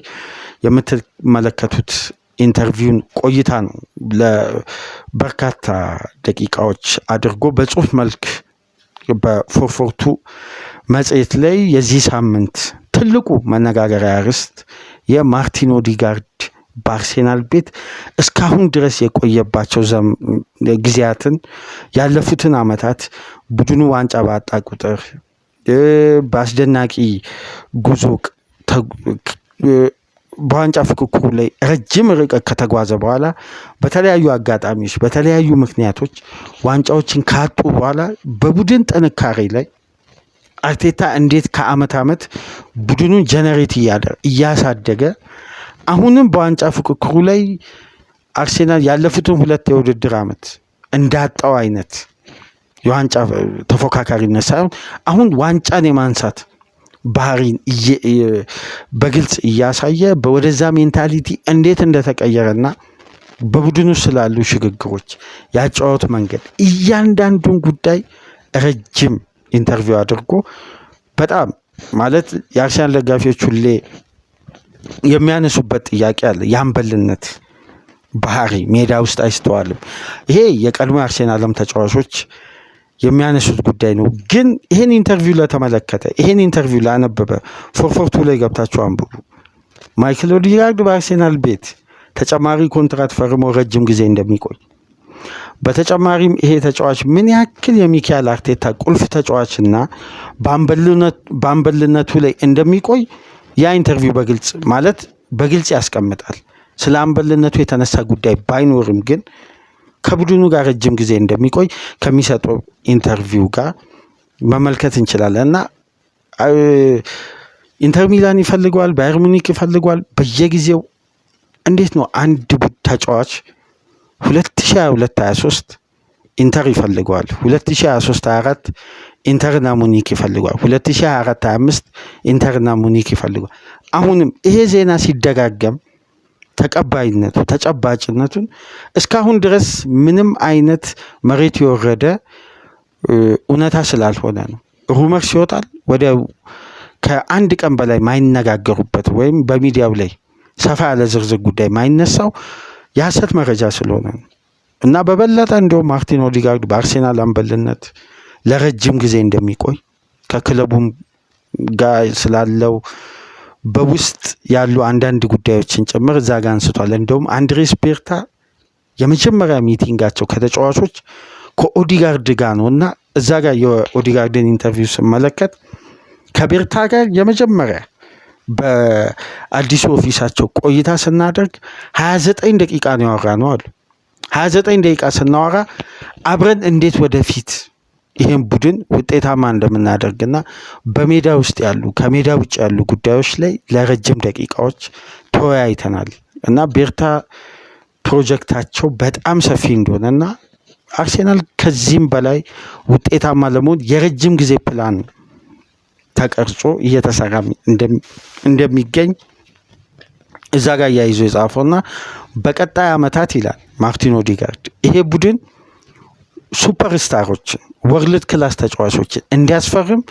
የምትመለከቱት ኢንተርቪውን ቆይታ ነው። ለበርካታ ደቂቃዎች አድርጎ በጽሁፍ መልክ በ442 መጽሔት ላይ የዚህ ሳምንት ትልቁ መነጋገሪያ ርዕስ የማርቲን ኦዲጋርድ በአርሴናል ቤት እስካሁን ድረስ የቆየባቸው ጊዜያትን ያለፉትን ዓመታት ቡድኑ ዋንጫ ባጣ ቁጥር በአስደናቂ ጉዞ በዋንጫ ፍክክሩ ላይ ረጅም ርቀት ከተጓዘ በኋላ በተለያዩ አጋጣሚዎች በተለያዩ ምክንያቶች ዋንጫዎችን ካጡ በኋላ በቡድን ጥንካሬ ላይ አርቴታ እንዴት ከዓመት ዓመት ቡድኑን ጀነሬት እያሳደገ አሁንም በዋንጫ ፍክክሩ ላይ አርሴናል ያለፉትን 2 የውድድር ዓመት እንዳጣው አይነት የዋንጫ ተፎካካሪነት ሳይሆን አሁን ዋንጫን የማንሳት ባህሪን በግልጽ እያሳየ ወደዛ ሜንታሊቲ እንዴት እንደተቀየረና በቡድኑ ስላሉ ሽግግሮች ያጫወት መንገድ እያንዳንዱን ጉዳይ ረጅም ኢንተርቪው አድርጎ በጣም ማለት የአርሰናል ደጋፊዎች ሁሌ የሚያነሱበት ጥያቄ አለ። የአምበልነት ባህሪ ሜዳ ውስጥ አይስተዋልም። ይሄ የቀድሞ አርሰናልም ተጫዋቾች የሚያነሱት ጉዳይ ነው። ግን ይሄን ኢንተርቪው ለተመለከተ ይሄን ኢንተርቪው ላነበበ 442 ላይ ገብታችሁ አንብቡ። ማይክል ኦዲጋርድ በአርሴናል ቤት ተጨማሪ ኮንትራት ፈርሞ ረጅም ጊዜ እንደሚቆይ በተጨማሪም ይሄ ተጫዋች ምን ያክል የሚካኤል አርቴታ ቁልፍ ተጫዋችና በአምበልነቱ ላይ እንደሚቆይ ያ ኢንተርቪው በግልጽ ያስቀምጣል። ስለ አምበልነቱ የተነሳ ጉዳይ ባይኖርም ግን ከቡድኑ ጋር ረጅም ጊዜ እንደሚቆይ ከሚሰጠው ኢንተርቪው ጋር መመልከት እንችላለን። እና ኢንተር ሚላን ይፈልገዋል፣ ባየር ሙኒክ ይፈልገዋል። በየጊዜው እንዴት ነው አንድ ተጫዋች 2022-23 ኢንተር ይፈልገዋል፣ 2023-24 ኢንተርና ሙኒክ ይፈልገዋል፣ 2024-25 ኢንተርና ሙኒክ ይፈልገዋል። አሁንም ይሄ ዜና ሲደጋገም ተቀባይነቱ ተጨባጭነቱን እስካሁን ድረስ ምንም አይነት መሬት የወረደ እውነታ ስላልሆነ ነው። ሩመር ሲወጣል ወዲያው ከአንድ ቀን በላይ ማይነጋገሩበት ወይም በሚዲያው ላይ ሰፋ ያለ ዝርዝር ጉዳይ ማይነሳው የሐሰት መረጃ ስለሆነ ነው። እና በበለጠ እንደውም ማርቲን ኦዲጋርድ በአርሴናል አምበልነት ለረጅም ጊዜ እንደሚቆይ ከክለቡም ጋር ስላለው በውስጥ ያሉ አንዳንድ ጉዳዮችን ጭምር እዛ ጋር አንስቷል። እንደውም አንድሬስ ቤርታ የመጀመሪያ ሚቲንጋቸው ከተጫዋቾች ከኦዲጋርድ ጋር ነው እና እዛ ጋር የኦዲጋርድን ኢንተርቪው ስመለከት ከቤርታ ጋር የመጀመሪያ በአዲሱ ኦፊሳቸው ቆይታ ስናደርግ 29 ደቂቃ ነው ያወራ ነው አሉ። 29 ደቂቃ ስናወራ አብረን እንዴት ወደፊት ይህን ቡድን ውጤታማ እንደምናደርግና በሜዳ ውስጥ ያሉ ከሜዳ ውጭ ያሉ ጉዳዮች ላይ ለረጅም ደቂቃዎች ተወያይተናል እና ቤርታ ፕሮጀክታቸው በጣም ሰፊ እንደሆነና አርሴናል ከዚህም በላይ ውጤታማ ለመሆን የረጅም ጊዜ ፕላን ተቀርጾ እየተሰራ እንደሚገኝ እዛ ጋር ያይዞ የጻፈውና በቀጣይ ዓመታት ይላል ማርቲን ኦዴጋርድ ይሄ ቡድን ሱፐርስታሮችን ወርልድ ክላስ ተጫዋቾችን እንዲያስፈርም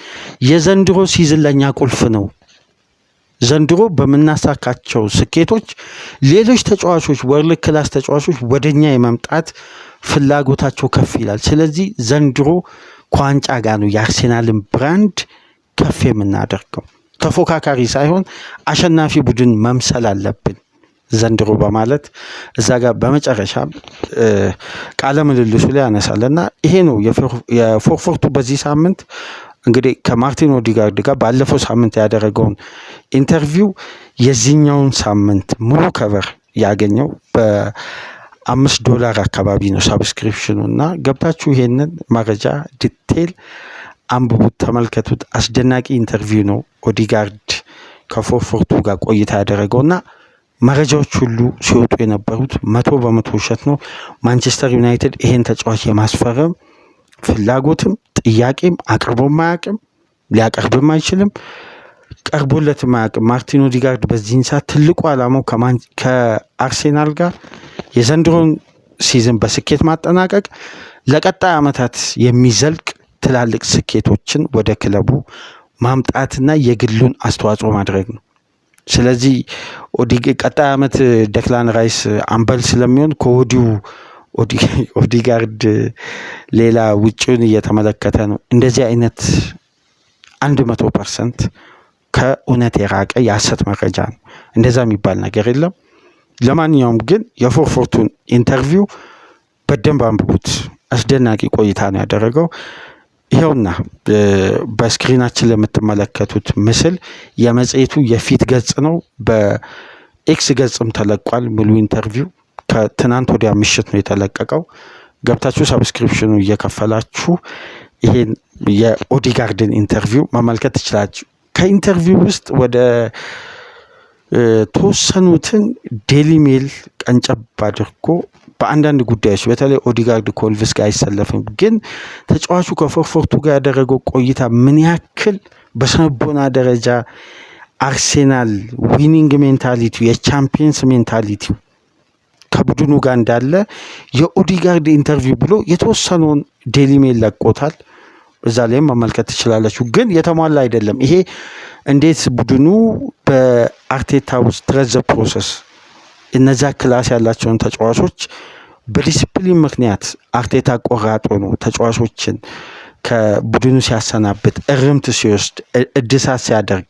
የዘንድሮ ሲዝን ለኛ ቁልፍ ነው። ዘንድሮ በመናሳካቸው ስኬቶች ሌሎች ተጫዋቾች ወርልድ ክላስ ተጫዋቾች ወደኛ የመምጣት ፍላጎታቸው ከፍ ይላል። ስለዚህ ዘንድሮ ከዋንጫ ጋር ነው የአርሴናልን ብራንድ ከፍ የምናደርገው። ተፎካካሪ ሳይሆን አሸናፊ ቡድን መምሰል አለብን ዘንድሮ በማለት እዛ ጋር በመጨረሻ ቃለ ምልልሱ ላይ ያነሳልና ይሄ ነው የፎርፎርቱ በዚህ ሳምንት እንግዲህ ከማርቲን ኦዴጋርድ ጋር ባለፈው ሳምንት ያደረገውን ኢንተርቪው የዚህኛውን ሳምንት ሙሉ ከቨር ያገኘው $5 አካባቢ ነው ሰብስክሪፕሽኑ እና ገብታችሁ ይሄንን መረጃ ዲቴል አንብቡት፣ ተመልከቱት። አስደናቂ ኢንተርቪው ነው። ኦዴጋርድ ከፎርፎርቱ ጋር ቆይታ ያደረገውና መረጃዎች ሁሉ ሲወጡ የነበሩት 100% ውሸት ነው። ማንቸስተር ዩናይትድ ይሄን ተጫዋች የማስፈረም ፍላጎትም ጥያቄም አቅርቦም አያውቅም፣ ሊያቀርብም አይችልም፣ ቀርቦለትም አያውቅም። ማርቲን ኦዴጋርድ በዚህን ሰዓት ትልቁ ዓላማው ከአርሴናል ጋር የዘንድሮን ሲዝን በስኬት ማጠናቀቅ፣ ለቀጣይ ዓመታት የሚዘልቅ ትላልቅ ስኬቶችን ወደ ክለቡ ማምጣትና የግሉን አስተዋጽኦ ማድረግ ነው። ስለዚህ ቀጣይ ዓመት ደክላን ራይስ አምበል ስለሚሆን ከወዲሁ ኦዴጋርድ ሌላ ውጭውን እየተመለከተ ነው። እንደዚህ አይነት 100% ከእውነት የራቀ የሐሰት መረጃ ነው። እንደዛ የሚባል ነገር የለም። ለማንኛውም ግን የፎርፎርቱን ኢንተርቪው በደንብ አንብቡት። አስደናቂ ቆይታ ነው ያደረገው። ይኸውና በስክሪናችን ለምትመለከቱት ምስል የመጽሔቱ የፊት ገጽ ነው። በኤክስ ገጽም ተለቋል። ሙሉ ኢንተርቪው ከትናንት ወዲያ ምሽት ነው የተለቀቀው። ገብታችሁ ሰብስክሪፕሽኑ እየከፈላችሁ ይሄን የኦዴጋርድን ኢንተርቪው መመልከት ትችላችሁ። ከኢንተርቪው ውስጥ ወደ ተወሰኑትን ዴሊ ሜል ቀንጨብ አድርጎ በአንዳንድ ጉዳዮች በተለይ ኦዴጋርድ ከወልቭስ ጋር አይሰለፍም፣ ግን ተጫዋቹ ከፎርፎርቱ ጋር ያደረገው ቆይታ ምን ያክል በስነቦና ደረጃ አርሴናል ዊኒንግ ሜንታሊቲው የቻምፒየንስ ሜንታሊቲው ከቡድኑ ጋር እንዳለ የኦዴጋርድ ኢንተርቪው ብሎ የተወሰነውን ዴሊ ሜል ለቆታል። እዛ ላይም መመልከት ትችላላችሁ። ግን የተሟላ አይደለም። ይሄ እንዴት ቡድኑ በአርቴታ ውስጥ ትረዘ ፕሮሰስ እነዛ ክላስ ያላቸውን ተጫዋቾች በዲሲፕሊን ምክንያት አርቴታ ቆራጦ ነው ተጫዋቾችን ከቡድኑ ሲያሰናብት፣ እርምት ሲወስድ፣ እድሳት ሲያደርግ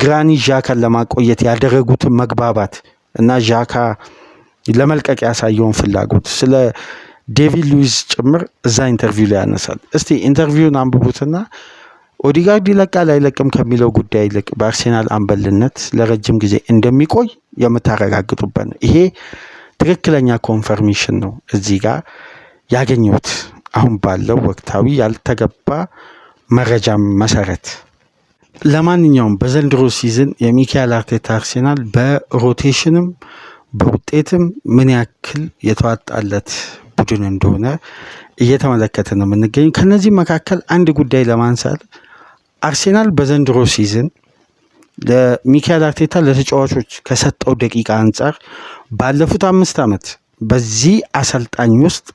ግራኒ ዣካን ለማቆየት ያደረጉትን መግባባት እና ዣካ ለመልቀቅ ያሳየውን ፍላጎት ስለ ዴቪድ ሉዊስ ጭምር እዛ ኢንተርቪው ላይ ያነሳል። እስቲ ኢንተርቪውን አንብቡትና ኦዴጋርድ ይለቃል አይለቅም ከሚለው ጉዳይ ይልቅ በአርሴናል አምበልነት ለረጅም ጊዜ እንደሚቆይ የምታረጋግጡበት ነው። ይሄ ትክክለኛ ኮንፈርሜሽን ነው እዚህ ጋር ያገኘሁት አሁን ባለው ወቅታዊ ያልተገባ መረጃም መሰረት። ለማንኛውም በዘንድሮ ሲዝን የሚካኤል አርቴታ አርሴናል በሮቴሽንም በውጤትም ምን ያክል የተዋጣለት ቡድን እንደሆነ እየተመለከተ ነው የምንገኘው። ከነዚህ መካከል አንድ ጉዳይ ለማንሳት አርሴናል በዘንድሮ ሲዝን ለሚካኤል አርቴታ ለተጫዋቾች ከሰጠው ደቂቃ አንጻር ባለፉት 5 ዓመት በዚህ አሰልጣኝ ውስጥ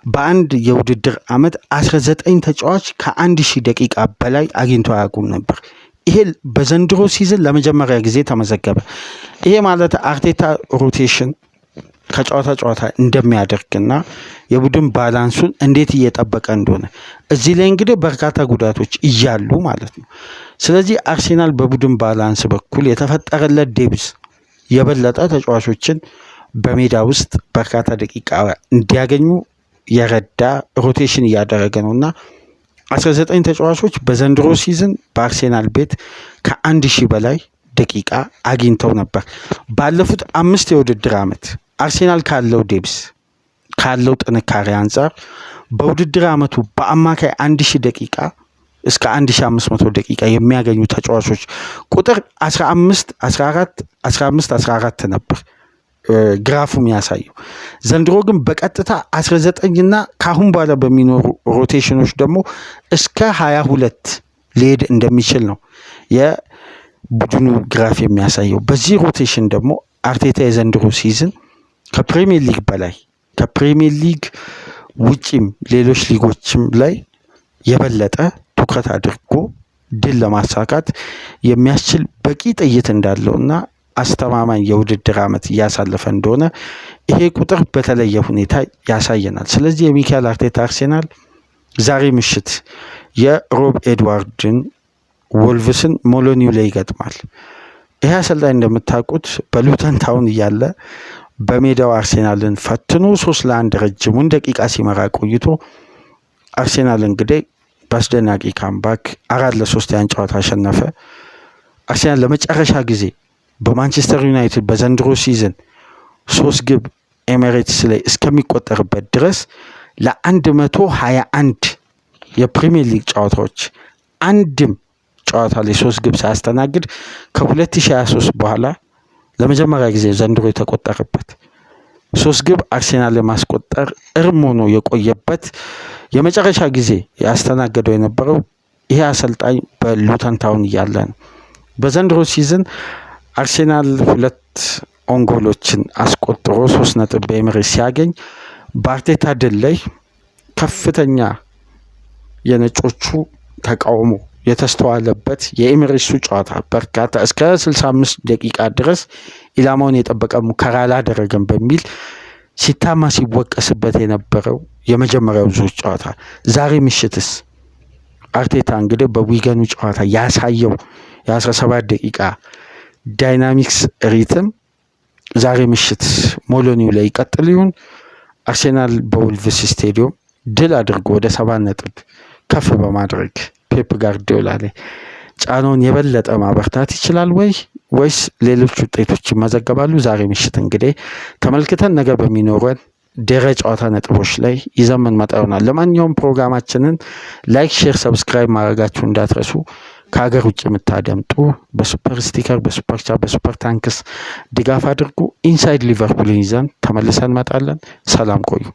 በአንድ የውድድር ዓመት 19 ተጫዋች ከ1000 ደቂቃ በላይ አግኝቶ አያውቁም ነበር። ይሄ በዘንድሮ ሲዝን ለመጀመሪያ ጊዜ ተመዘገበ። ይሄ ማለት አርቴታ ሮቴሽን ከጨዋታ ጨዋታ እንደሚያደርግና የቡድን ባላንሱን እንዴት እየጠበቀ እንደሆነ እዚህ ላይ እንግዲህ በርካታ ጉዳቶች እያሉ ማለት ነው። ስለዚህ አርሴናል በቡድን ባላንስ በኩል የተፈጠረለት ዴብዝ የበለጠ ተጫዋቾችን በሜዳ ውስጥ በርካታ ደቂቃ እንዲያገኙ የረዳ ሮቴሽን እያደረገ ነውና 19 ተጫዋቾች በዘንድሮ ሲዝን በአርሴናል ቤት ከ1000 በላይ ደቂቃ አግኝተው ነበር። ባለፉት 5 የውድድር ዓመት አርሴናል ካለው ዴብስ ካለው ጥንካሬ አንጻር በውድድር ዓመቱ በአማካይ 1000 ደቂቃ እስከ 1500 ደቂቃ የሚያገኙ ተጫዋቾች ቁጥር 15 14 15 14 ነበር ግራፉ የሚያሳየው። ዘንድሮ ግን በቀጥታ 19 እና ካሁን በኋላ በሚኖሩ ሮቴሽኖች ደግሞ እስከ 22 ሊሄድ እንደሚችል ነው የቡድኑ ግራፍ የሚያሳየው። በዚህ ሮቴሽን ደግሞ አርቴታ የዘንድሮ ሲዝን ከፕሪሚየር ሊግ በላይ ከፕሪሚየር ሊግ ውጪም ሌሎች ሊጎችም ላይ የበለጠ ትኩረት አድርጎ ድል ለማሳካት የሚያስችል በቂ ጥይት እንዳለውና አስተማማኝ የውድድር ዓመት እያሳለፈ እንደሆነ ይሄ ቁጥር በተለየ ሁኔታ ያሳየናል። ስለዚህ የሚካኤል አርቴታ አርሴናል ዛሬ ምሽት የሮብ ኤድዋርድን ወልቭስን ሞሎኒው ላይ ይገጥማል። ይሄ አሰልጣኝ እንደምታውቁት በሉተን ታውን እያለ በሜዳው አርሴናልን ፈትኖ 3-1 ረጅሙን ደቂቃ ሲመራ ቆይቶ አርሴናል እንግዲህ በአስደናቂ ካምባክ 4-3 ያን ጨዋታ አሸነፈ። አርሴናል ለመጨረሻ ጊዜ በማንቸስተር ዩናይትድ በዘንድሮ ሲዝን 3 ግብ ኤሚሬትስ ላይ እስከሚቆጠርበት ድረስ ለ121 የፕሪሚየር ሊግ ጨዋታዎች አንድም ጨዋታ ላይ 3 ግብ ሳያስተናግድ ከ2023 በኋላ ለመጀመሪያ ጊዜ ዘንድሮ የተቆጠረበት 3 ግብ አርሴናል ለማስቆጠር እርም ሆኖ የቆየበት የመጨረሻ ጊዜ ያስተናገደው የነበረው ይሄ አሰልጣኝ በሉተን ታውን እያለ ነው። በዘንድሮ ሲዝን አርሴናል 2 ኦንጎሎችን አስቆጥሮ 3 ነጥብ በኤሚሬትስ ሲያገኝ በአርቴታ ድል ላይ ከፍተኛ የነጮቹ ተቃውሞ የተስተዋለበት የኤሚሬትሱ ጨዋታ በርካታ እስከ 65 ደቂቃ ድረስ ኢላማውን የጠበቀ ሙከራ አላደረገም በሚል ሲታማ ሲወቀስበት የነበረው የመጀመሪያው ዙር ጨዋታ ዛሬ ምሽትስ አርቴታ እንግዲህ በዊገኑ ጨዋታ ያሳየው የ17 ደቂቃ ዳይናሚክስ ሪትም ዛሬ ምሽት ሞሎኒው ላይ ይቀጥል ይሁን? አርሴናል በወልቭስ ስቴዲየም ድል አድርጎ ወደ 7 ነጥብ ከፍ በማድረግ ፔፕ ጋርዲዮላ ላይ ጫናውን የበለጠ ማበርታት ይችላል ወይስ ሌሎች ውጤቶች ይመዘገባሉ? ዛሬ ምሽት እንግዲህ ተመልክተን ነገ በሚኖረን ድረ ጨዋታ ነጥቦች ላይ ይዘምን መጣ ይሆናል። ለማንኛውም ፕሮግራማችንን ላይክ፣ ሼር፣ ሰብስክራይብ ማድረጋችሁ እንዳትረሱ። ከሀገር ውጭ የምታደምጡ በሱፐር ስቲከር፣ በሱፐር ቻት፣ በሱፐር ታንክስ ድጋፍ አድርጉ። ኢንሳይድ ሊቨርፑልን ይዘን ተመልሰን እንመጣለን። ሰላም ቆዩ።